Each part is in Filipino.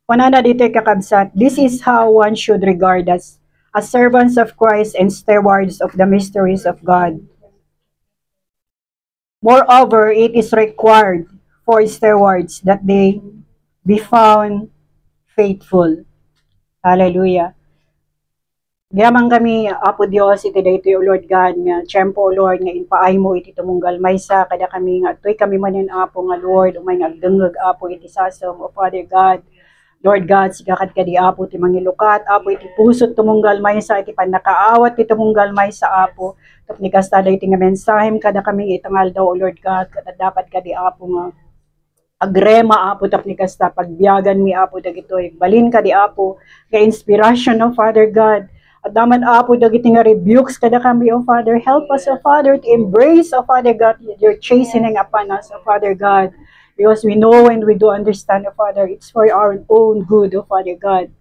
Panana dito kakabsat, this is how one should regard us as servants of Christ and stewards of the mysteries of God. Moreover, it is required for stewards that they be found faithful. Hallelujah. Diyaman kami, Apo Dios, iti dayto o Lord God, nga, tiyempo, Lord, nga inpaay mo, iti tumunggal maysa, kada kami nga, ito'y kami manin, Apo, nga Lord, umay nga agdengag, Apo, iti sasom, o Father God, Lord God, sigakad ka di, Apo, iti mangilukat, Apo, iti pusot tumunggal maysa, iti panakaawat, iti tumunggal maysa, Apo, tapos kastada iti nga mensahem, kada kami itangal daw, o Lord God, kada dapat ka di, Apo, nga, agrema, Apo, tapos kasta, pagbiyagan mi, Apo, dagitoy, balin ka di, Apo, nga inspiration, no, Father God, at daman, Apo, dagiti nga rebukes kada kami, O Father. Help us, O Father, to embrace, O Father God, your chastening upon us, O Father God. Because we know and we do understand, O Father, it's for our own good, O Father God.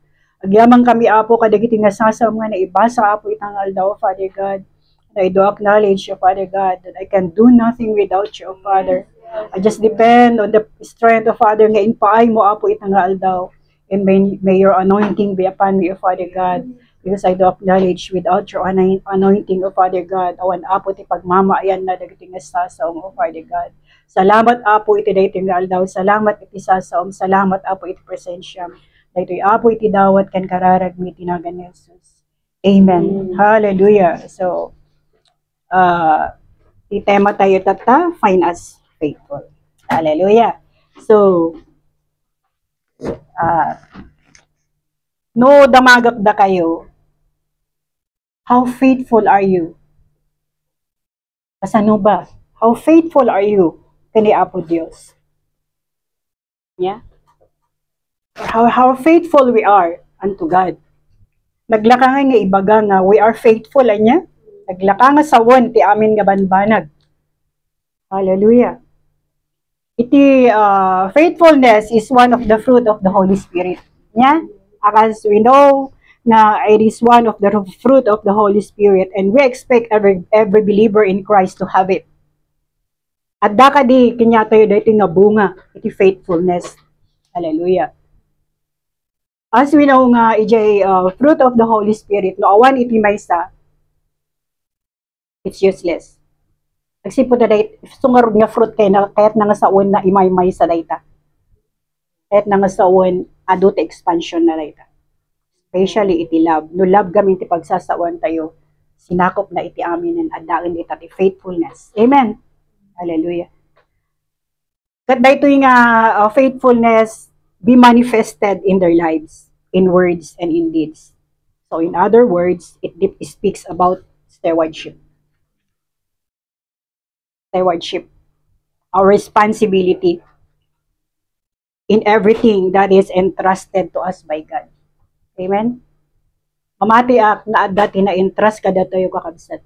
Agyamang kami, Apo, kadagiti nga sasam nga na ibasa, Apo, itangal daw, O Father God. And I do acknowledge, O Father God, that I can do nothing without you, O Father. I just depend on the strength, O Father, nga inpaay mo, Apo, itangal daw. And may your anointing be upon me, O Father God. Because I do acknowledge without your anointing, O Father God, awan Apo ti pagmamaayan na dagiti nga sasaom, O Father God. Salamat, Apo, iti dayto nga aldaw. Salamat iti sasaom. Salamat, Apo, iti presensya. Daytoy Apo, iti dawat kan kararag mi tinagan ni Jesus. Amen. Hallelujah. So, itema tayo tata, find us faithful. Hallelujah. So, no damagak da kayo. How faithful are you? Kasano ba? How faithful are you kani Apo Dios? Yeah? How faithful we are unto God. Naglakangay nga ibaga nga we are faithful anya. Naglakanga sa won ti amin nga banbanag. Hallelujah. Iti faithfulness is one of the fruit of the Holy Spirit. Yeah? As we know, na it is one of the fruit of the Holy Spirit and we expect every believer in Christ to have it. At daka di kanya tayo dito nga bunga, iti faithfulness. Hallelujah. As we know nga, iti fruit of the Holy Spirit, no awan iti maysa, it's useless. Kasi po na dahil, sungarod nga fruit kayo na kahit nga sa uwan na imay-may sa dayta. Kahit nga sa uwan, adult expansion na dayta. Especially iti love. No love kami iti pagsasawan tayo, sinakop na iti amin and adaan iti faithfulness. Amen. Hallelujah. Kat dahito yung faithfulness be manifested in their lives, in words and in deeds. So in other words, it speaks about stewardship. Stewardship. Our responsibility in everything that is entrusted to us by God. Amen? Mamati ak na dati na entrust kada tayo kakabsat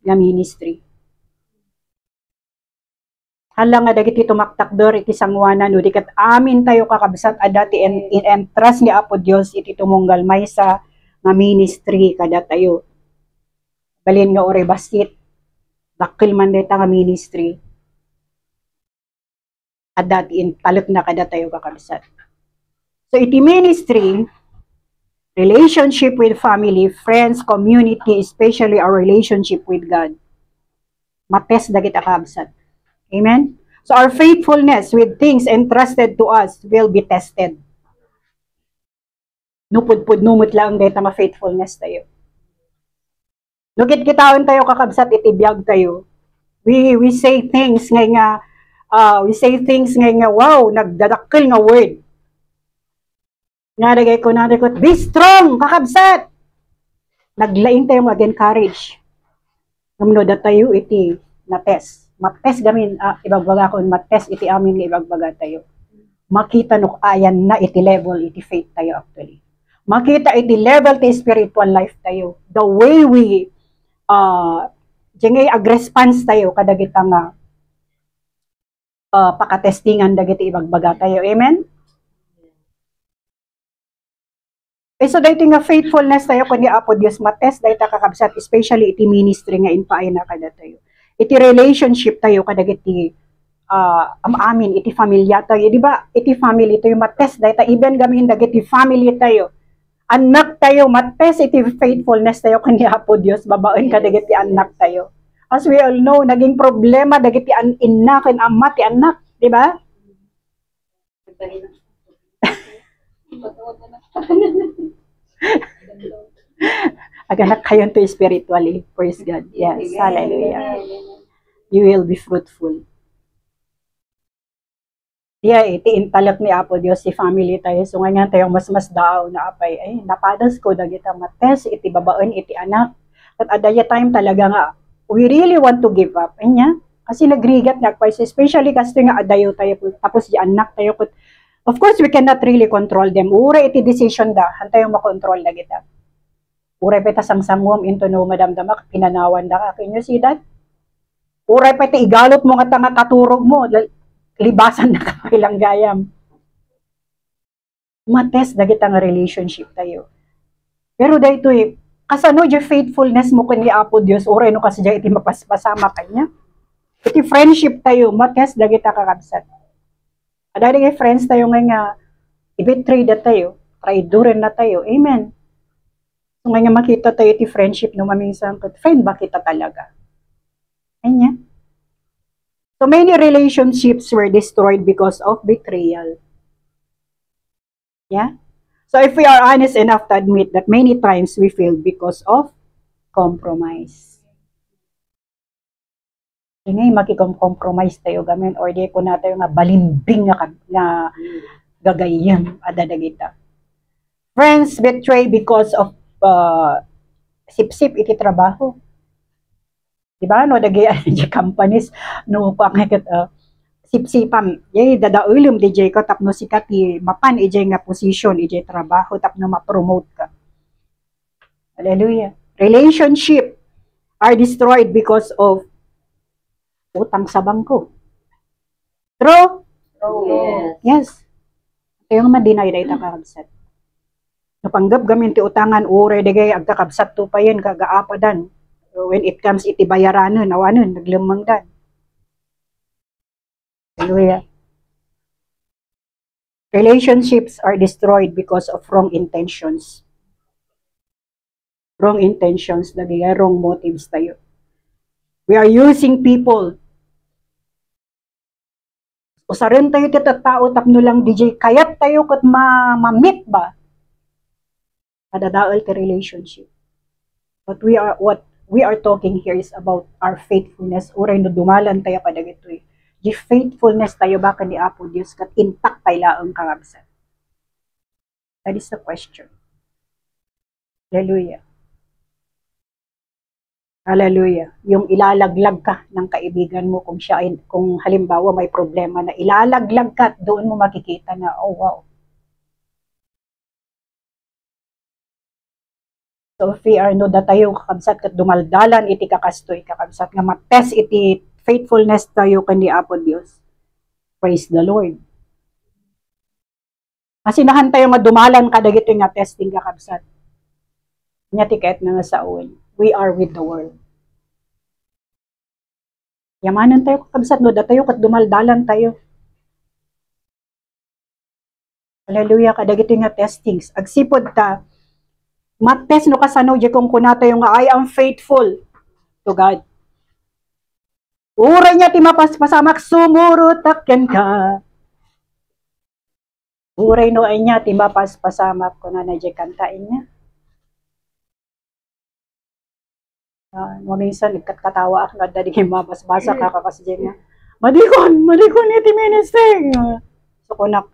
nga ministry. Hala nga dagiti tumaktakdor iti sangwanan no dikat amin tayo kakabsat adati in entrust ni Apo Dios iti tumunggal maysa nga ministry kada tayo. Balin nga ore basit dakkel man deta nga ministry. Adati in talot na kada tayo kakabsat. So iti ministry, relationship with family, friends, community, especially our relationship with God. Mates dagit akabsat. Amen? So our faithfulness with things entrusted to us will be tested. Nupud-pud numot lang dahil nga faithfulness tayo. Nugit kitawan tayo kakabsat itibiyag tayo. We say things nga wow, nagdadakkel nga word. Naragay ko, be strong, kakabsat! Naglain tayo mag-encourage. Namunod na tayo iti na-test. Mat-test gamin, ibagbaga ko, mat-test iti amin nga ibagbaga tayo. Makita nuk ayan na iti level, iti faith tayo actually. Makita iti level ti spiritual life tayo. The way we, ag-response tayo, kadagita nga, pakatestingan dagiti ibagbaga tayo. Amen? So dahito nga faithfulness tayo kundi Apo Dios mates dahito kakabsat especially iti ministry nga inpaay na kada tayo. Iti relationship tayo kadagiti amin, iti familya tayo. Di ba, iti family tayo, matest dahil even gamin dagiti family tayo. Anak tayo, matest iti faithfulness tayo kanya po Diyos, babaen ka dagiti anak tayo. As we all know, naging problema dagiti ina ken ama ti anak, di ba? Aganak kayo to spiritually. Praise God. Yes, hallelujah. You will be fruitful. Yeah, iti intalak ni Apo Diyos si family tayo. So ngayon tayo mas daw na apay. Ay, napadas ko dagita mates, iti babaen, iti anak. At adaya time talaga nga, we really want to give up. Ay niya, kasi nagrigat nga, especially kasi nga adayo tayo, tapos di anak tayo. Of course, we cannot really control them. Ura iti decision da, hantayong makontrol na kita. Ura pa ita sangsangwam into no madamdamak, pinanawan da ka. Can you see that? Ura pa ita igalot mo nga tanga katurog mo, libasan na kapilang gayam. Mates na kita nga relationship tayo. Pero dahito kasano yung faithfulness mo kung ni Apo Diyos, ura no kasi dyan iti mapaspasama kanya. Iti friendship tayo, mates na kita kakabsat. Adari nga friends tayo nga i-betray na tayo, traidoren na tayo, amen. So nga makita tayo iti friendship no maminsan, friend ba kita talaga? Ayan. So many relationships were destroyed because of betrayal. Yeah? So if we are honest enough to admit that many times we failed because of compromise. Ngay makicompromise tayo gamin or di ko na tayo nga balimbing nga gagayam adadagita. Friends betray because of sip-sip iti trabaho. Diba? No, dagay companies no pangit sip-sipam. Yay dadaulim DJ ko tapno sikat mapan ije nga position ije trabaho tapno ma-promote ka. Hallelujah. Relationship are destroyed because of utang sa bangko. True? Yes. Kaya nga madinay da ita kakabsat. Napanggap gamin ti utangan ure dagay agkakabsat to pa yan kagaapadan. When it comes iti bayaranon, awanon, naglamang dan. Hallelujah. Relationships are destroyed because of wrong intentions. Wrong intentions, nagiging wrong motives tayo. We are using people. Usarin tayo tao tapno lang DJ, kayat tayo kat ma-meet ba? Kadadaol ka relationship. But what we are talking here is about our faithfulness. Uray no dumalan tayo kadagito Di faithfulness tayo baka ni Apo Diyos kat intact tayo laang karabsan. That is the question. Hallelujah. Hallelujah. Yung ilalaglag ka ng kaibigan mo kung siya kung halimbawa may problema na ilalaglag ka, doon mo makikita na oh wow. So if we are no datayo kakabsat kat dumaldalan iti kakastoy kakabsat nga matest iti faithfulness tayo kani Apo Dios. Praise the Lord. Kasi nahan tayo nga dumalan kadagito nga testing kakabsat. Nya tiket na nga saon. We are with the world. Yamanan tayo kakabsat no datayo kat dumaldalan tayo. Hallelujah kadagito nga testings. Agsipod ta mates no kasano di kung kunata yung I am faithful to God. Uray niya ti mapaspasamak sumurutakyan ka. Uray no ay niya ti mapaspasamak kuna na di kantain niya. Minsan nagkatawa ako na dadi kay mabasbasa ka kasi di niya. Madikon iti ministry. So kunak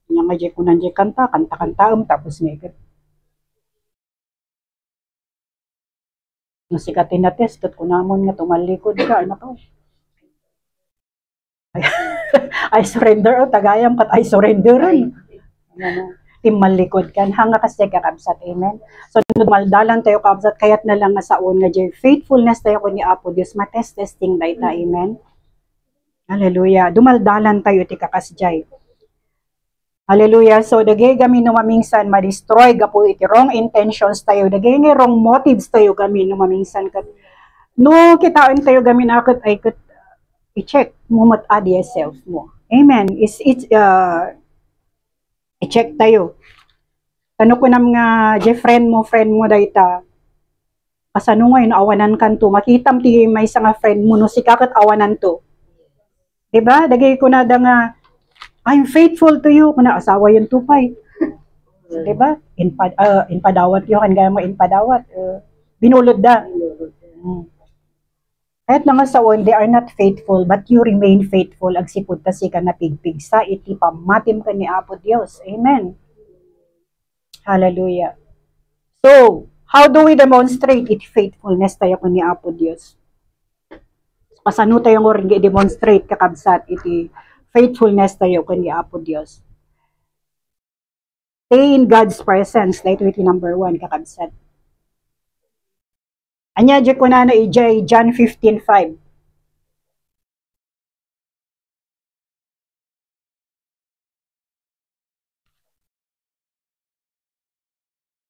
niya nga di kunan di kanta tapos nga no sikatin na test kat kunamon nga tumalikod ka ano to I surrender o tagayam kat I surrender ron timalikod kan hanga kasi kakabsat amen so maldalan tayo kabsat kayat na lang nga saon nga jay faithfulness tayo ko ni Apo Dios matest-testing dayta amen hallelujah dumaldalan tayo ti kakasjay. Hallelujah. So, dagay kami no mamingsan, ma-destroy gapo iti wrong intentions tayo. Dagay nga wrong motives tayo kami no mamingsan. No, kitaan tayo kami na i-check mo mat adi self mo. Amen. I-check tayo. Ano ko nam nga, friend mo dayta, kasano ngayon, awanan kan to, makitam ti may nga friend mo, no, si kakat awanan to. Diba? Dagay ko na da nga, I'm faithful to you, kuna asawa yung tupay. Diba? Inpadawat yun, kan gaya mo inpadawat. Binulod da. Kahit nga sa on, they are not faithful, but you remain faithful. Agsipod ta si ka napigpig sa iti pamatim ka ni Apo Dios. Amen. Hallelujah. So, how do we demonstrate iti faithfulness tayo ko ni Apo Dios? Pasano tayo nga rin i-demonstrate kakabsat iti faithfulness tayo ko ni Apo Dios? Stay in God's presence. Dahito iti number 1 kakabsat. Anya di ko na i-J, John 15:5.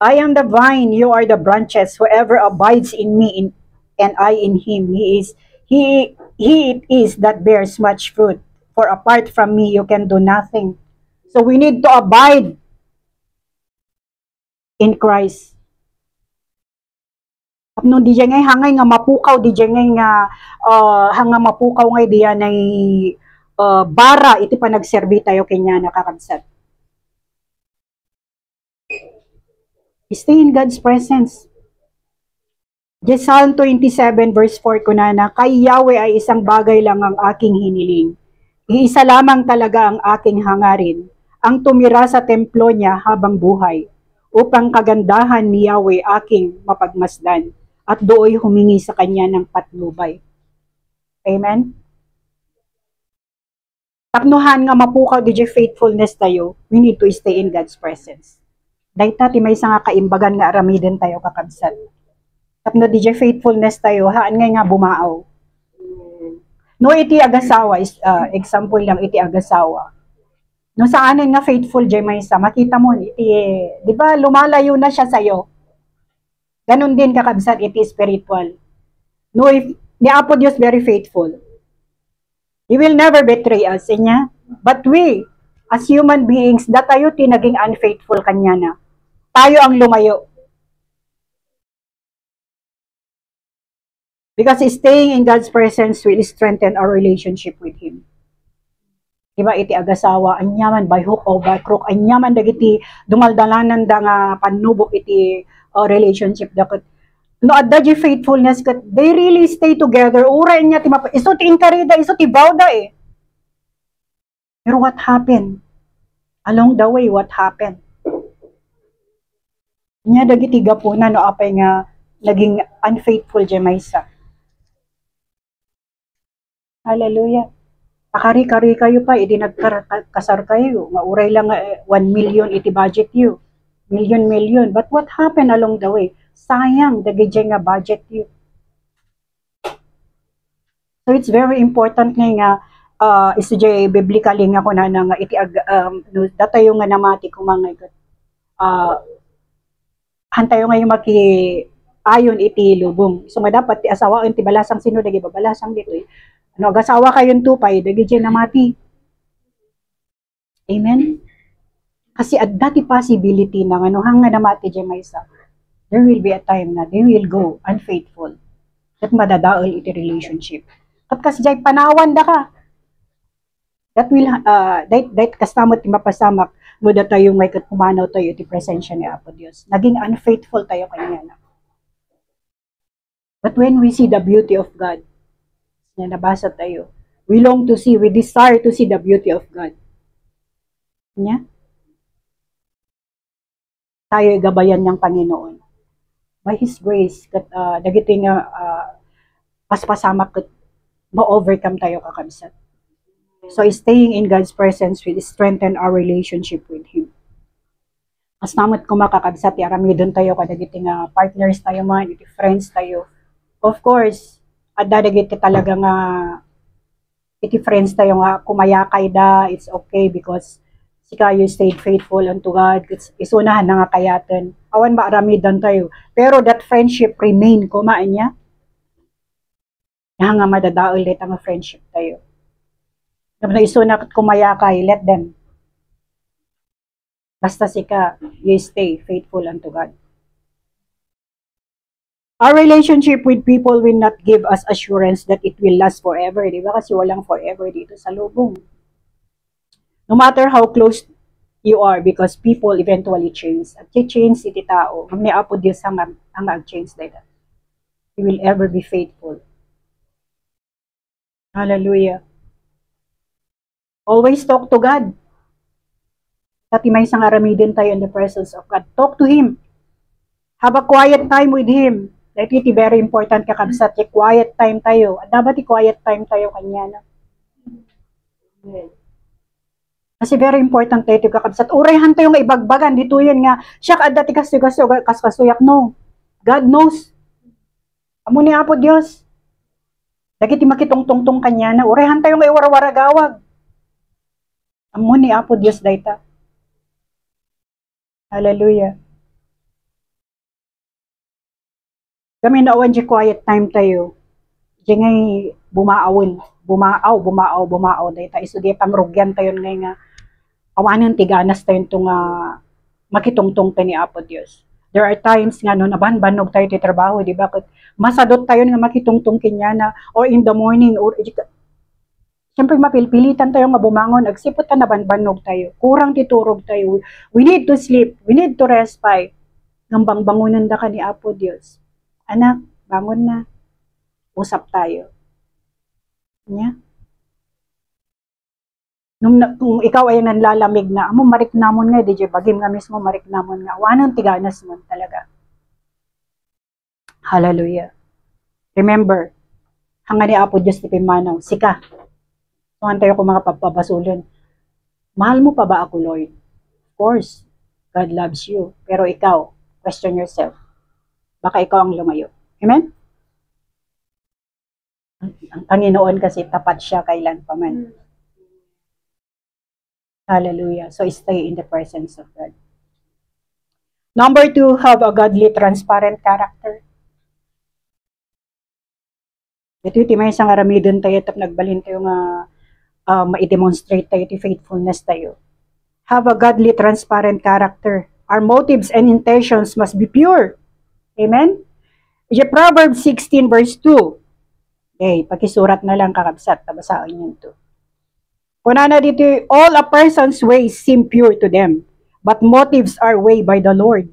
I am the vine, you are the branches. Whoever abides in me and I in him, he it is that bears much fruit. For apart from me, you can do nothing. So we need to abide in Christ. No, di ngay hangay nga mapukaw, di ngay nga hanga mapukaw ngay diyan ay bara iti pa nagserbi tayo kanya nakakabsat. Stay in God's presence. Psalm 27 verse 4 ko na, kay Yahweh ay isang bagay lang ang aking hiniling. Iisa lamang talaga ang aking hangarin, ang tumira sa templo niya habang buhay, upang kagandahan ni Yahweh aking mapagmasdan, at dooy humingi sa kanya ng patnubay. Amen? Tapnuhan nga mapukaw di faithfulness tayo, we need to stay in God's presence. Dahita ti may nga kaimbagan nga aramiden tayo kakabsat. Tapno di faithfulness tayo, haan nga bumaaw. No iti agasawa, example lang iti agasawa. No saanin nga faithful di may makita mo, iti, di ba lumalayo na siya sa'yo. Ganon din kakabsat iti spiritual. No, if ni Apo Dios very faithful. He will never betray us, inya. But we, as human beings, tayo tinaging unfaithful kanya na. Tayo ang lumayo. Because staying in God's presence will strengthen our relationship with Him. Diba iti agasawa, anyaman by hook or by crook, anyaman dagiti dumaldalanan da nga panubok iti relationship dakot. No adda di faithfulness kat they really stay together. Ura niya ti mapa iso ti inkarida, iso ti bawda eh. Pero what happened? Along the way, what happened? Nya dagiti gapuna no apay nga naging unfaithful di maysa. Hallelujah. Akari-kari kayo pa, idi nagkasar kayo. Mauray lang 1 million iti budget you. Million. But what happened along the way? Sayang, dagiti nga budget you. So it's very important nga isujay biblically nga ko na nga iti datayo nga namati kung mga hantayo nga yung ayon iti lubong. So nga dapat ti asawa ti balasang sino dagi babalasang dito eh. Ano, agasawa kayong tupay, dagiti namati. Amen? Kasi at dati possibility na ano, hanga namati dyan maysa, there will be a time na they will go unfaithful. At madadaol iti relationship. At kasi dyan, panawan da ka. That will, that kastamot ti mapasamak, mo da tayo may kumanaw tayo iti presensya ni Apo Dios. Naging unfaithful tayo kanya na. But when we see the beauty of God, na nabasa tayo. We long to see, we desire to see the beauty of God. Nya? Tayo gabayan ng Panginoon. By His grace, dagiti nga paspasamak kat ma-overcome tayo kakabsat. So staying in God's presence will strengthen our relationship with Him. As namat ko makakabsat, aramidon tayo kadagiti nga partners tayo man, iti friends tayo. Of course, at dadagiti talaga nga iti friends tayo nga kumayakay da, it's okay because si kayo stayed faithful unto God, isunahan na nga kayaten. Awan maaramidan tayo. Pero that friendship remain kumaan niya. Nga nga madadaol let ang friendship tayo. Kapag na isunak at kumayakay, let them. Basta sika, you stay faithful unto God. Our relationship with people will not give us assurance that it will last forever. Di ba? Kasi walang forever dito sa lubong. No matter how close you are, because people eventually change. At change iti tao. Ang niapo Diyos ang change dito. He will ever be faithful. Hallelujah. Always talk to God. Dati may isang aramidin tayo in the presence of God. Talk to Him. Have a quiet time with Him. That iti very important kakabsat. Quiet time tayo. Dapat quiet time tayo kanya na. Kasi very important tayo iti kakabsat. Urehan tayo nga ibagbagan. Dito yun nga. Siya kadati kaskasuyak. No. God knows. Amo ni Apo Diyos. Dagiti makitungtungtong kanya na. Urehan tayo nga iwarawaragawag. Amo ni Apo Diyos dayta. Hallelujah. Kami nawan di quiet time tayo. Di ngay bumaaw dayta. Iso di pangrugyan tayo ngay nga awanan tiganas tayo itong makitungtong tayo ni Apo Diyos. There are times nga no, nabanbanog tayo ti trabaho, di ba? Masadot tayo nga makitungtong kinya na, or in the morning, or siyempre mapilpilitan tayo nga bumangon, agsipot ta nabanbanog tayo. Kurang titurog tayo. We need to sleep. We need to respite. Ngambang bangunan da ka ni Apo Diyos. Anak, bangon na. Usap tayo. Nya? Kung ikaw ay nanlalamig na, amo marik namon nga, DJ Bagim nga mismo marik namon nga. Wanang tiganas mo talaga. Hallelujah. Remember, hanga ni Apo Diyos ti Pimanaw, sika. Tuhan tayo kung mga pagpabasulan. Mahal mo pa ba ako, Lord? Of course, God loves you. Pero ikaw, question yourself. Baka ikaw ang lumayo. Amen? Ang Panginoon kasi tapat siya kailan pa man. Hallelujah. So stay in the presence of God. Number 2, have a godly, transparent character. Ito yung may isang aramidon tayo at nagbalhin tayo nga ma-demonstrate tayo ti faithfulness tayo. Have a godly, transparent character. Our motives and intentions must be pure. Amen? Yung Proverbs 16 verse 2. Okay, pakisurat na lang kakabsat. Tabasaan yun to. Kunana dito, all a person's ways seem pure to them, but motives are weighed by the Lord.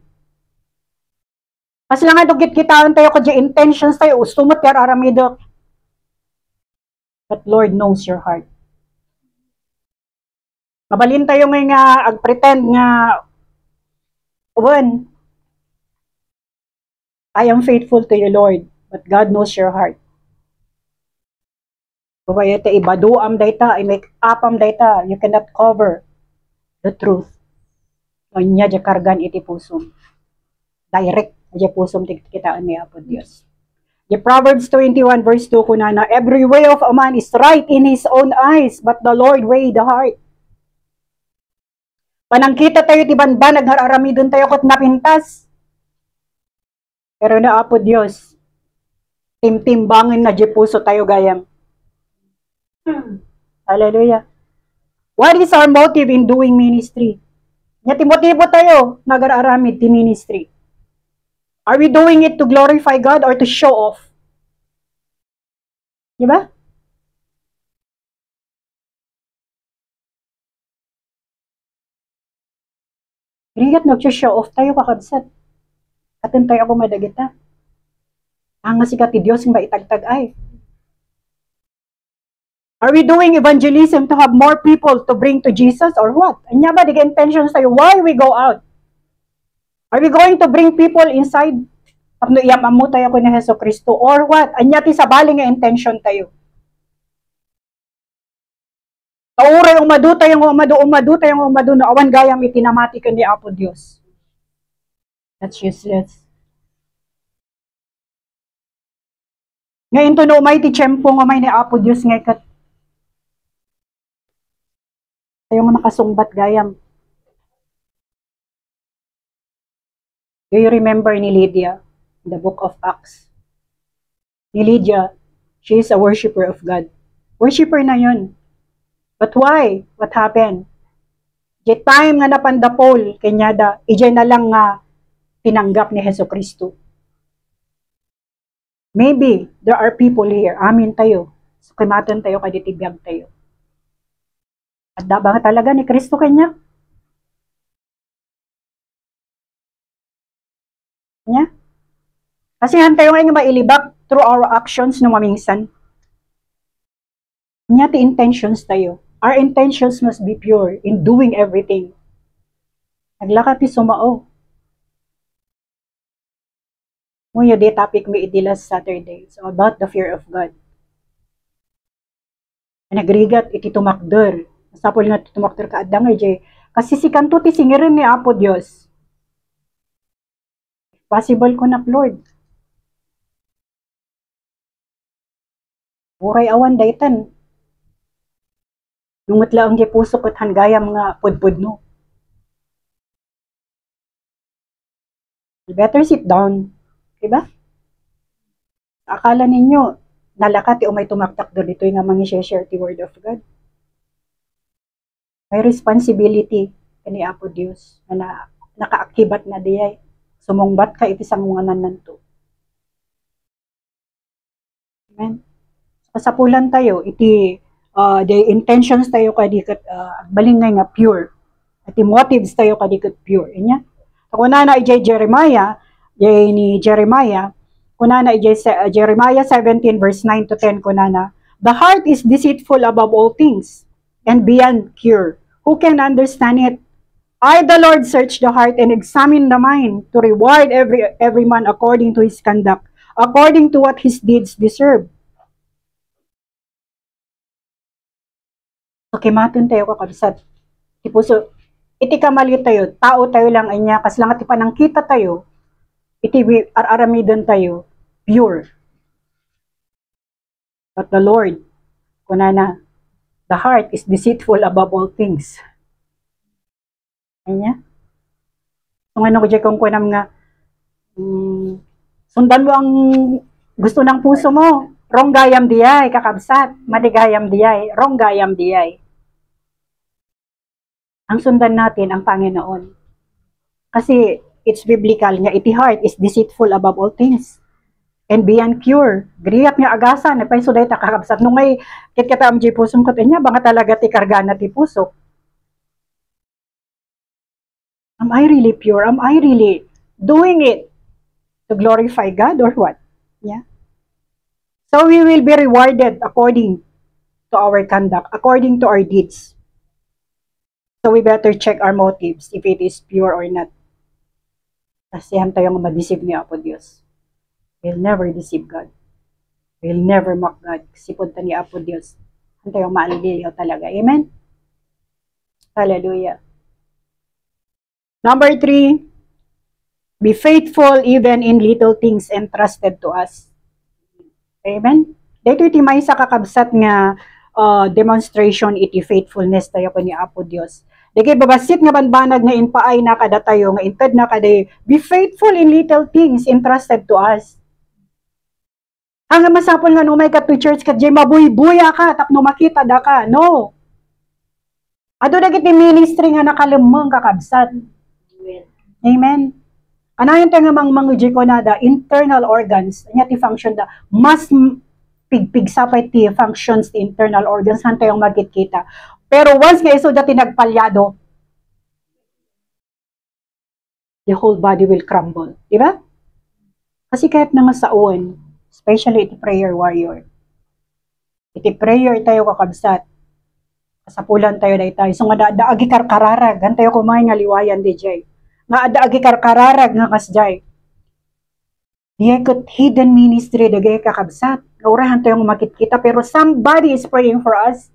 Kasi lang nga dugit kitaan tayo kung intentions tayo, ustumot kaya aramido. But Lord knows your heart. Mabalin tayo nga ag-pretend nga uwan, I am faithful to you, Lord, but God knows your heart. Kaya ito ibaduam data, I make upam data, you cannot cover the truth. Nya di kargan iti pusum. Direct di pusum kitaan ni Apo Diyos. The Proverbs 21 verse 2 kunana, every way of a man is right in his own eyes, but the Lord weigh the heart. Panangkita tayo ti banban, nagharamidon tayo kot napintas. Pero na Apo Diyos, timtimbangin na di puso tayo gayam. Hallelujah. What is our motive in doing ministry? Nya timotibo tayo, nagararamid ti ministry. Are we doing it to glorify God or to show off? Diba? Rigat nag-show off tayo kakabsat. Katin tayo ako madagita. Ang si kati Diyos nga itagtag ay. Are we doing evangelism to have more people to bring to Jesus or what? Anya ba, diga intentions tayo, why we go out? Are we going to bring people inside? Tapno iyamamu tayo ko ni Heso Kristo or what? Anya ti sabali nga intention tayo. Kauray umadu tayo na awan gayam itinamati ka ni Apo Diyos. That's useless. Ngayon to no may ti tiyempo nga may ni Apo Diyos nga ikat. Tayo nga nakasungbat gayam. Do you remember ni Lydia in the book of Acts? Ni Lydia, She is a worshiper of God. Worshipper na yun. But why? What happened? The time nga napandapol, kanyada, ijay na lang nga tinanggap ni Hesus Kristo. Maybe, there are people here, amin tayo, so kimatan tayo, kaditibiyag tayo. At ba talaga ni Kristo kanya? Nya? Kasi tayo nga mailibak through our actions no mamingsan. Nya ti intentions tayo. Our intentions must be pure in doing everything. Naglaka ti sumao. Nguya di topic mi iti last Saturday. So about the fear of God. Nagrigat iti tumakder. Masapol nga tumakder ka adang ay kasi si kanto ti singirin ni Apo Dios. Possible ko na Lord. Uray awan daytan. Lumot lang di puso kat hanggayam nga pudpud no. You better sit down. Diba? Akala ninyo, nalakati o may tumaktak doon ito yung nga share the word of God. May responsibility kani Apo Dios na nakaakibat na diyay. Sumungbat ka iti sangunganan nanto. Amen. Kasapulan tayo, iti the intentions tayo kadikat balingay nga pure. Iti motives tayo kadikat pure. Inya? Ako na ijay Jeremiah, ni Jeremiah, kunana Jeremiah 17 verse 9 to 10 kunana, the heart is deceitful above all things and beyond cure. Who can understand it? I, the Lord, search the heart and examine the mind to reward every man according to his conduct, according to what his deeds deserve. So, kimatun tayo kakabsat. Ipuso, iti kamali tayo, tao tayo lang ay niya, kas lang ati panangkita tayo, iti aramidon tayo, pure. But the Lord, kunana, the heart is deceitful above all things. Anya? Kung ano ko dyan kung kunam nga, sundan mo ang gusto ng puso mo, ronggayam diyay, kakabsat, maligayam diyay, ronggayam diyay. Ang sundan natin ang Panginoon. Kasi, it's biblical nga, iti heart is deceitful above all things. And beyond cure. Griyap nga agasan, na paiso dahi kakabsat. Nung may kitkita ang pusong ko, niya, baka talaga ti kargana ti puso. Am I really pure? Am I really doing it to glorify God or what? Yeah. So we will be rewarded according to our conduct, according to our deeds. So we better check our motives if it is pure or not. Kasi tayo nga ma-deceive ni Apo Dios. We'll never deceive God. We'll never mock God. Kasi punta ni Apo Dios. Tayo maaliliyaw talaga. Amen? Hallelujah. Number 3, be faithful even in little things entrusted to us. Amen? Dito iti may sa kakabsat nga demonstration iti faithfulness tayo ko ni Apo Dios. Dagay babasit nga banbanag nga inpaay na kada tayo, nga inted na kada, be faithful in little things entrusted to us. Ang masapol nga no may katwi church kat jay mabuy-buya ka, tapno makita da ka. No. Ado dagiti ministry nga nakalemang kakabsat. Amen. Anayon tayo nga mga jikonada, internal organs, anya ti function da, mas pigpigsapay ti functions ti internal organs, han tayong magkikita. Pero once nga iso dati nagpalyado, the whole body will crumble. Diba? Kasi kahit nga sa uwan, especially iti prayer warrior, iti prayer tayo kakabsat, kasapulan tayo dahi tayo, so nga daagi karkararag, han tayo kumain nga liwayan di jay. Nga adaagi karkararag nga kasjay. Diyekot hidden ministry dagay kakabsat. Ngaurahan tayong makikita pero somebody is praying for us.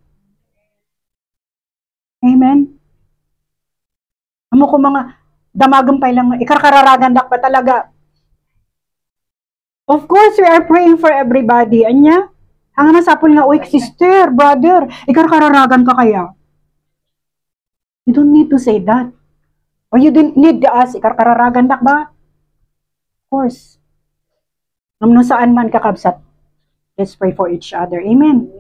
Amen. Amo ko mga damagumpay lang, ikarkararagan dak pa talaga. Of course, we are praying for everybody. Anya? Hanga nasapol nga, uy, sister, brother, ikarkararagan ka kaya? You don't need to say that. Or you didn't need to ask, ikarkararagan dak ba? Of course. Nung saan man kakabsat, Let's pray for each other. Amen.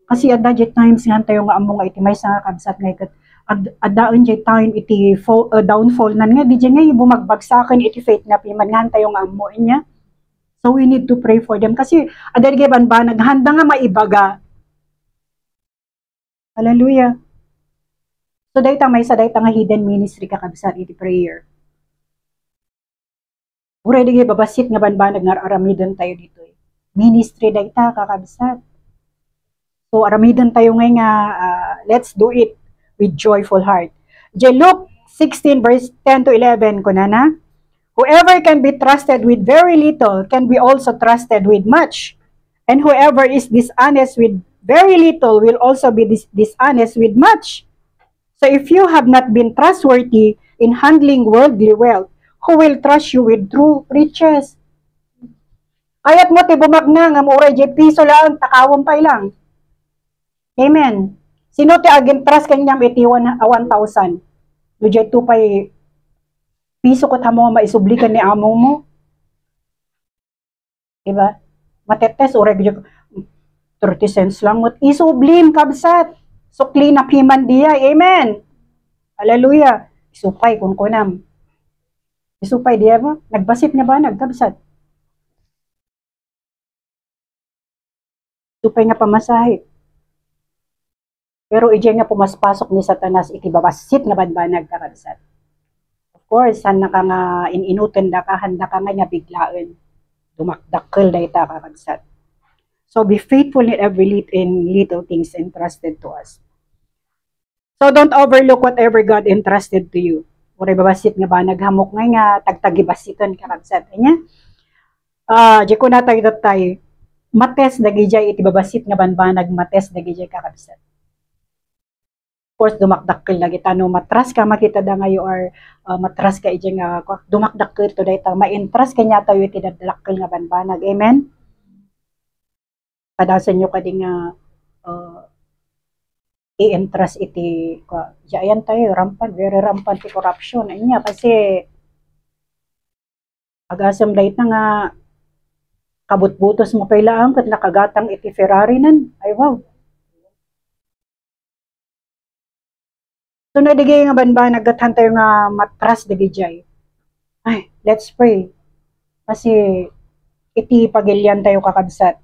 Kasi at that times nga tayo nga among itimay sa kabsat nga ikat at daon jay time iti downfall nan nga di nga bumagbag sa akin iti faith na piman nga tayo nga amo niya. So we need to pray for them kasi adar giban ba naghanda nga maibaga. Hallelujah. So dayta may sa dayta nga hidden ministry kakabsat iti prayer. Uray di babasit nga banbanag nga aramidon tayo dito. Ministry dayta kakabsat. So aramidon tayo ngay nga let's do it with joyful heart. Luke 16 verse 10 to 11 kunana. Whoever can be trusted with very little can be also trusted with much. And whoever is dishonest with very little will also be dishonest with much. So if you have not been trustworthy in handling worldly wealth, who will trust you with true riches? Kayat mo ti bumagna nga muray jay piso lang takawon pay lang. Amen. Sino ti agin trust kanyang iti 1,000? Lujay to pay piso ko tamo maisublikan ni among mo. Diba? Matetes uray gyud 30 cents lang mo isublim kabsat. Sukli na piman diya. Amen. Hallelujah. Isupay kun kunam. Isupay diya mo. Nagbasit nga ba nagkabsat? Isupay nga pamasahe. Pero ijay nga pumaspasok ni Satanas iti babasit nga banbanag kakabsat. Of course, handa ka nga inutan da ka, handa ka nga biglaan. Dumakdakkel da ita kakabsat. So be faithful in every little things entrusted to us. So don't overlook whatever God entrusted to you. Uray babasit nga ba naghamok nga tagtagibasiton kakabsat. Anya? Di ko na tayo mates dagijay iti babasit nga banbanag mates dagijay kakabsat. Of course, dumakdakkel na kita, no, matras ka, makita da nga you are, matras ka, ija nga, dumakdakkel to dayta, ma-entras ka niya tayo, iti dadalakkel nga banbanag, amen? Kadasan nyo ka di nga, i-entras iti, ayan tayo, rampant, very rampant ti corruption, ayun niya, kasi, agasam dayta nga, kabutbutos mo pailaan, kat nakagatang iti Ferrari nan, ay wow. So nadigay nga banbanag gathan tayo nga matras dagijay. Ay, let's pray. Kasi iti pagilyan tayo kakabsat.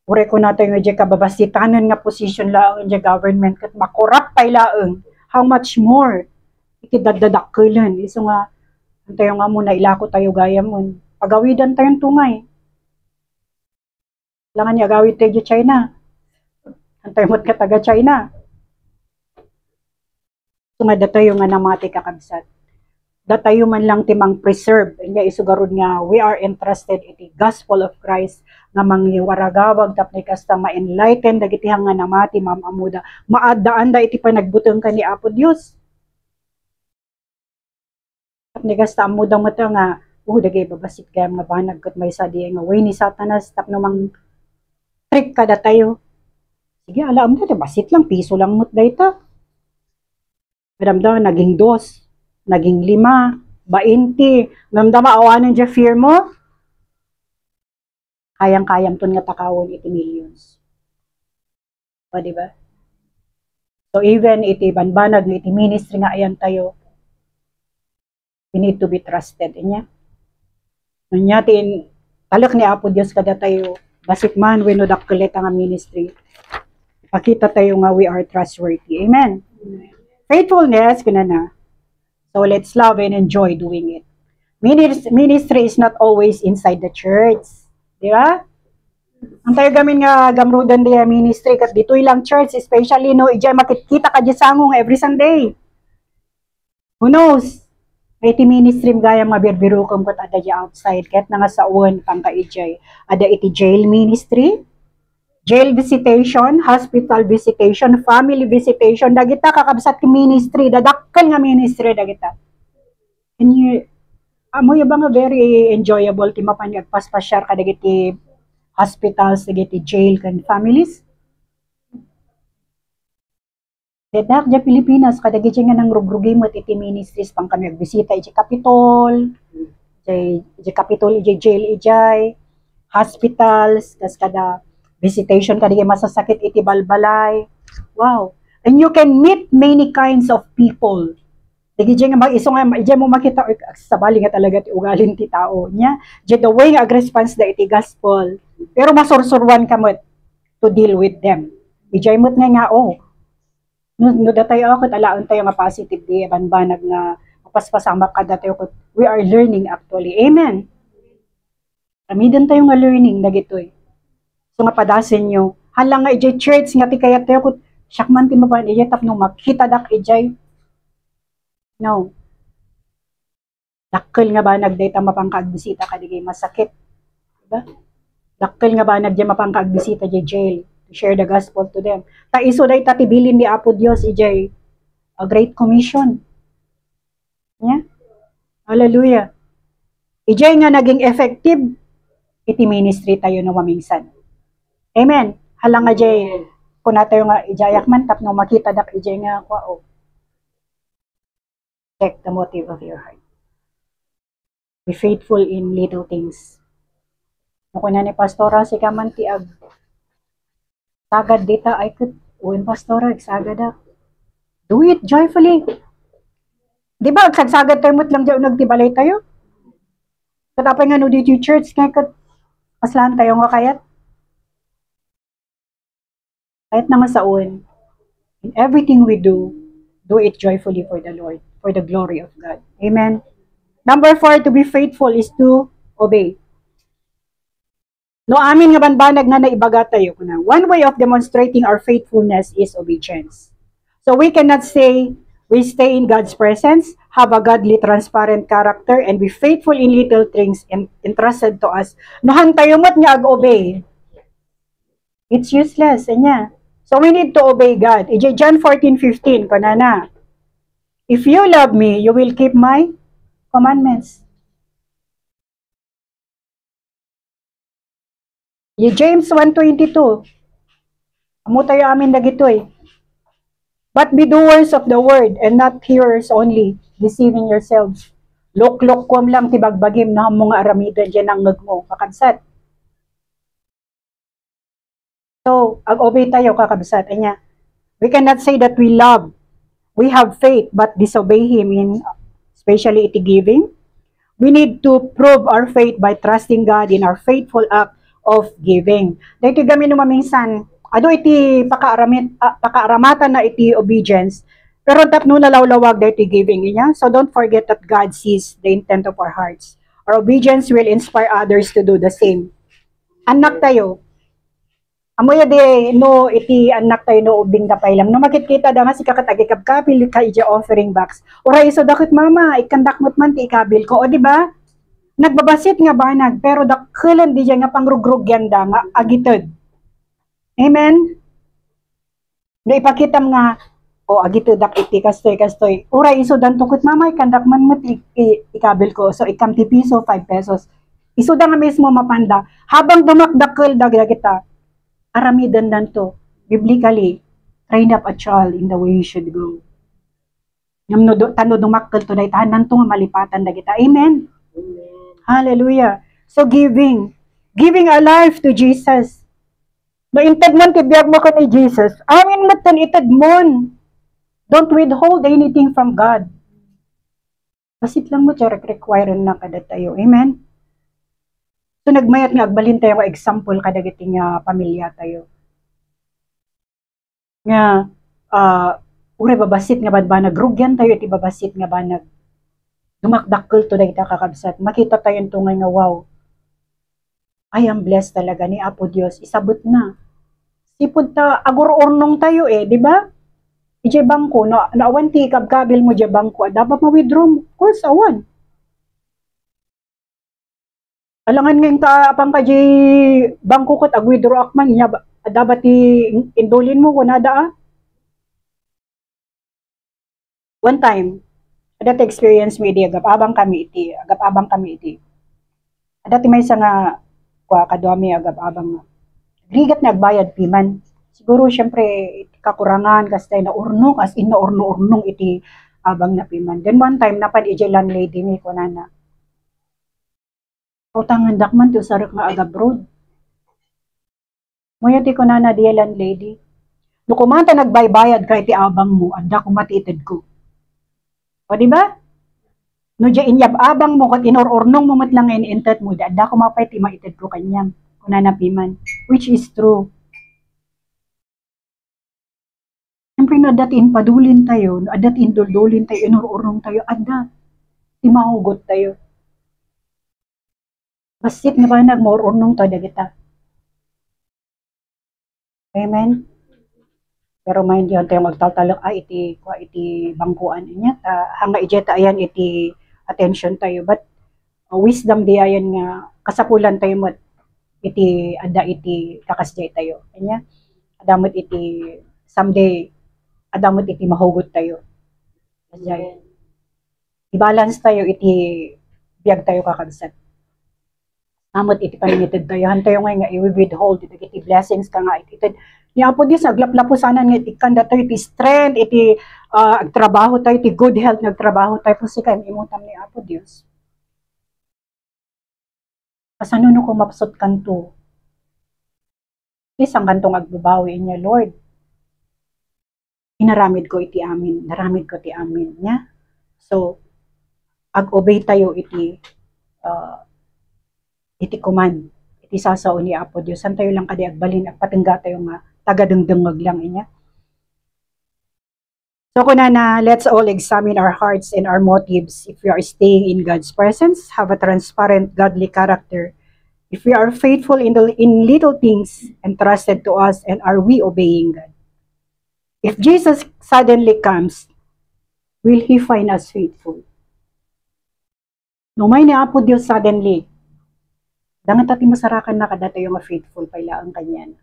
Ure ko na tayo nga dyan kababasitanan nga position laang dyan government kat makorap tayo laang. How much more? Iti dadadakkelan. Iso nga, tayo nga muna ilako tayo gaya mo. Pagawidan tayong tungay. Langan niya gawid tayo dyan China. Antay mo't ka taga China. Nga datayo nga namati kakabsat. Datayo man lang timang preserve. Nga isugarod nga we are entrusted iti gospel of Christ nga mangiwaragawag tapni kasta ma-enlighten dagiti nga namati mamamuda. Maadaan da iti panagbuteng ka ni Apo Dios. Tapni kasta amuda mo ta nga dagay babasit kaya nga banag kat may sadi nga way ni Satanas tapno mang trick ka datayo. Sige alam mo basit lang piso lang mut dayta. Maramdaman, naging 2, naging 5, 20. Maramdaman, awanan dyan fear mo. Kayang-kayang ton nga takawon iti millions. O, diba? So, even iti banbanag, iti ministry nga ayan tayo, we need to be trusted. Inya? Nanyatin, talak ni Apo Diyos kada tayo, basit man, winodakkulit ang ministry. Pakita tayo nga we are trustworthy. Amen? Faithfulness, kunana. So let's love and enjoy doing it. Ministry is not always inside the church. Di ba? Ang tayo gamin nga gamrudan diya ministry, kat dito ilang church, especially no, ijay makikita ka dyan sangong every Sunday. Who knows? May iti ministry gaya mabirbirukom kat ada dyan outside, kahit nga sa uwan pang ka ijay. Ada iti jail ministry, jail visitation, hospital visitation, family visitation, dagita kakabsat ki ministry, dadakkan nga ministry dagita. And you, amo ba nga very enjoyable ti mapanyag paspasyar ka dagiti hospitals, dagiti jail kan families. Dedak ja Pilipinas, kadagiti nga nang rugrugi mo iti ministries pang kami agbisita iti Capitol, iti Capitol, iti jail, ijay, hospitals, kas kada visitation kada masasakit iti balbalay. Wow. And you can meet many kinds of people. Digi nga mag-iso nga, ije mo makita, sa bali nga talaga ti ugalin ti tao niya. Je the way nga response da iti gospel. Pero masursurwan ka mo to deal with them. Ije mo nga oh, no datayo ako, talaon tayo nga positive di, banbanag nga, paspasama ka datayo ko, we are learning actually. Amen. Amidan tayo nga learning, dagitoy. So nga padasin nyo, halang nga ije church, nga ti kaya tayo ko, syakman ti mapan, ije tapno makita dak ije. No. Dakkel nga ba nagdata mapangkagbisita ka digay masakit. Diba? Dakkel nga ba nagdya mapangkagbisita di jail to share the gospel to them. Ta iso day tatibilin ni Apo Dios ijay a great commission. Yeah? Hallelujah. Ijay nga naging effective iti ministry tayo no mamingsan. Amen. Halang nga jay kun tayo nga ijayak man tapno makita dak ijay nga kwao. Check the motive of your heart. Be faithful in little things. Ako na ni Pastora, si kaman ti ag sagad dita ay kud uwin Pastora, sagad da. Do it joyfully. Di ba, sagsagad tayo mo't lang dyan nagtibalay tayo? Katapay nga no dito yung church, kaya kat maslahan tayo nga kayat. Kahit naman sa uwin, in everything we do it joyfully for the Lord, for the glory of God. Amen. Number 4, to be faithful is to obey. No amin nga banbanag na naibaga tayo kuna. One way of demonstrating our faithfulness is obedience. So we cannot say we stay in God's presence, have a godly, transparent character, and be faithful in little things entrusted to us. No hantayo mo't nga ag-obey. It's useless, anya. So we need to obey God. John 14:15 kunana. If you love me, you will keep my commandments. James 1:22. Amo tayo amin dagitoy. But be doers of the word and not hearers only, deceiving yourselves. Lok-lok kom lang tibagbagim na mga aramidan dyan ang ngagmo, kakabsat. So, ag-obey tayo, kakabsat. Anya, we cannot say that we love, we have faith, but disobey Him in especially iti giving. We need to prove our faith by trusting God in our faithful act of giving. Dahil gamin no maminsan, ado iti pakaaramatan na iti obedience, pero tapno nalawlawag da iti giving niya. So don't forget that God sees the intent of our hearts. Our obedience will inspire others to do the same. Anak tayo, amoy de no iti anak tayo no ubing da pay lang. No makikita da nga si kakatagikabkabil ka iti offering box. Oray so dakit mama, ikandakmot man ti ikabil ko, o di ba? Nagbabasit nga banag, pero dakkelan di nga pangrugrugyan da nga agitod. Amen? No ipakita nga, o agitod dak iti kastoy. Oray iso dan tungkot mama, ikandakman mo ikabil ko. So ikam ti piso, 5 pesos. Iso da nga mismo mapanda. Habang dumakdakkel da kita, aramidan danto, biblically, train up a child in the way you should go. Ngam no tano dumakkel to day tahanan to nga malipatan da kita. Amen. Amen. Hallelujah. So giving our life to Jesus. No intad man tibiyag mo ko ni Jesus. Amin mo tan itad mon. Don't withhold anything from God. Basit lang mo siya require na kada tayo. Amen. So nagmayat nga agbalin tayo nga example kadagiting pamilya tayo. Nga ure babasit nga banag rugyan tayo iti babasit nga banag dumakdakkel to dayta kakabsat. Makita tayo tungay nga wow. I am blessed talaga ni Apo Dios. Isabot na. Sipod ta agor-ornong tayo di ba? Ije bangko no awan ti kabkabil mo je bangko dapat ma-withdraw mo. Of course awan. Alangan ngayong apang ka di bangko kat ag-withdraw akman niya, dapat indulin mo kung nada One time, that experience me di agap-abang kami iti. Dati may isa nga, kadami agap-abang rigat na agbayad piman. Siguro syempre kakurangan kasi na urnong, as in na urnong iti abang na piman. Then one time, napad ije landlady may kunana. Utangan dakman to sarap nga agabroad. Moya ti ko na di landlady. No kumanta nagbaybayad kay ti abang mo, anda ko matitid ko. O di ba? No di inyab abang mo kat inorornong mo matlang iniintet mo, anda ko mapay ti maitid ko kanyang kunanapiman, which is true. Siyempre no datin padulin tayo, no datin duldulin tayo, inorornong tayo, anda ti mahugot tayo. Basit nga ba nagmorornong tayo dagita. Amen? Pero mind yun tayo magtaltalok, iti bangkuan niya, hanga ijeta ayan iti attention tayo. But wisdom di ayan nga kasapulan tayo mo iti ada iti kakasjay tayo. Kanya, adamot iti someday, adamot iti mahugot tayo. Kasjay. I-balance tayo iti biyag tayo kakabsat. Amot iti panimitid tayo. Hantayo nga i-withhold iti blessings ka nga iti niya po Diyos, naglaplapo sana nga itikanda tayo, iti strength, iti agtrabaho tayo, iti good health, nagtrabaho tayo po si kayo, imutam ni Apo Diyos. Kasano no kung mapsot kanto, isang kantong agbabawi niya, Lord. Inaramid ko iti amin, naramid ko iti amin niya. So, ag-obey tayo iti command, iti sasao ni Apo Diyos. San tayo lang kadi agbalin, agpatingga tayo nga, tagadengdengag lang inya. So kunana, let's all examine our hearts and our motives. If we are staying in God's presence, have a transparent, godly character. If we are faithful in little things entrusted to us, and are we obeying God? If Jesus suddenly comes, will He find us faithful? No may ni Apo Diyos suddenly, dangan tati masarakan na kada tayo nga faithful pala ang kanyan.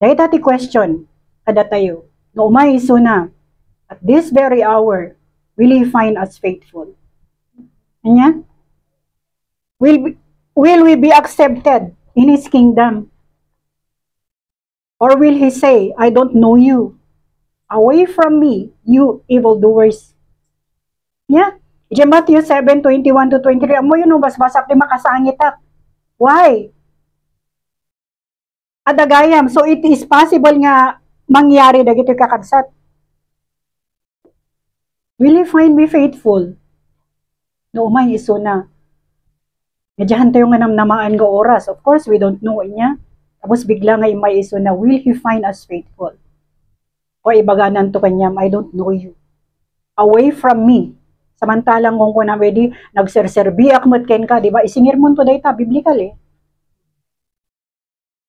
Dahil tati question, kada tayo, no umay iso na, at this very hour, will He find us faithful? Kanya? Will we be accepted in His kingdom? Or will He say, I don't know you. Away from me, you evildoers. Yeah? Diyan Matthew 7:21-23, amo yun, basbasap di makasangit ak. Why? Adagayam. So it is possible nga mangyari dagito kakabsat. Will He find me faithful? No, umay iso na. Medyahan tayo nga namaan nga oras. Of course, we don't know niya. Tapos bigla nga may iso na, will He find us faithful? O ibaganan to kanyam, I don't know you. Away from me. Samantalang kung kuna pwede, nagserserbi akmat ken ka, di ba? Isingir mo to data, biblical eh.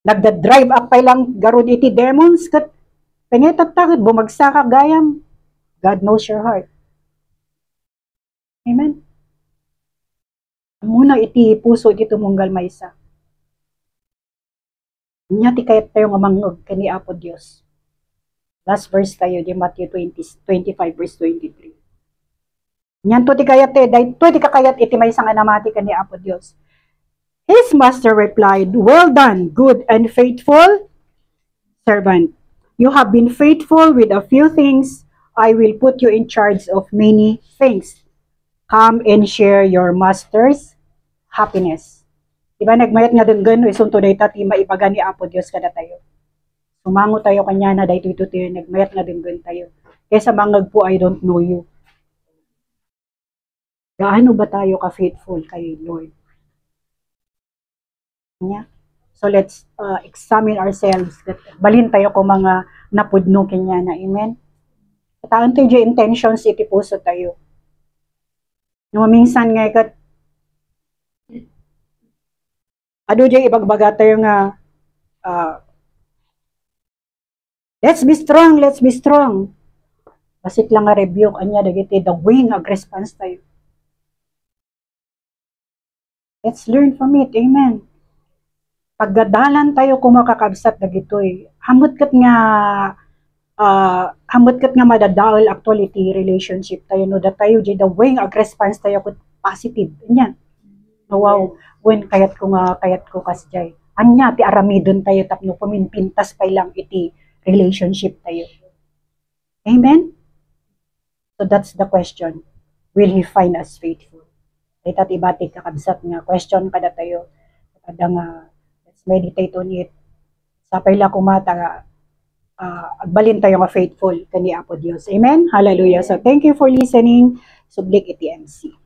Nagda-drive up pa lang garod iti demons, kat pengetat-takot, bumagsak ka gayam. God knows your heart. Amen? Muna iti puso dito munggal maysa. Nya ti kayat tayo nga mangog kani Apo Dios. Last verse tayo di Matthew 25 verse 23. Nyan to ti kayat dahil to ti kakayat iti maysa nga namati kani Apo Dios. His master replied, well done, good and faithful servant. You have been faithful with a few things. I will put you in charge of many things. Come and share your master's happiness. Diba nagmayat nga denggan, isunto day tati maibaga ni Apo Dios kada tayo. Sumango tayo kanya na dahil ito tayo, nagmayat nga denggan tayo. Kesa mangag po, I don't know you. Gaano ba tayo ka-faithful kay Lord? Yeah. So let's examine ourselves. Balin tayo kung mga napudno kanya na. Amen? Kataan tayo yung intentions, iti puso tayo. Yung minsan nga ikat, ado dyan ibagbaga tayo nga, let's be strong, let's be strong. Basit lang nga rebuke, anya dagiti, the wing ag response tayo. Let's learn from it, amen. Paggadalan tayo kung makakabsat dagitoy. Hamot kat nga madadaol actuality relationship tayo, no, that tayo dyan, the wing ag response tayo kung positive, anya. Wow, when kayat ko kasjay. Anya, ti aramidon tayo tapno puminpintas pa lang iti relationship tayo. Amen? So that's the question. Will He find us faithful? Ita tibatik kakabsat nga question kada tayo. Kada nga let's meditate on it. Sapay la kumata agbalin tayo nga faithful kani Apo Dios. Amen. Hallelujah. So thank you for listening. Sublik iti MC.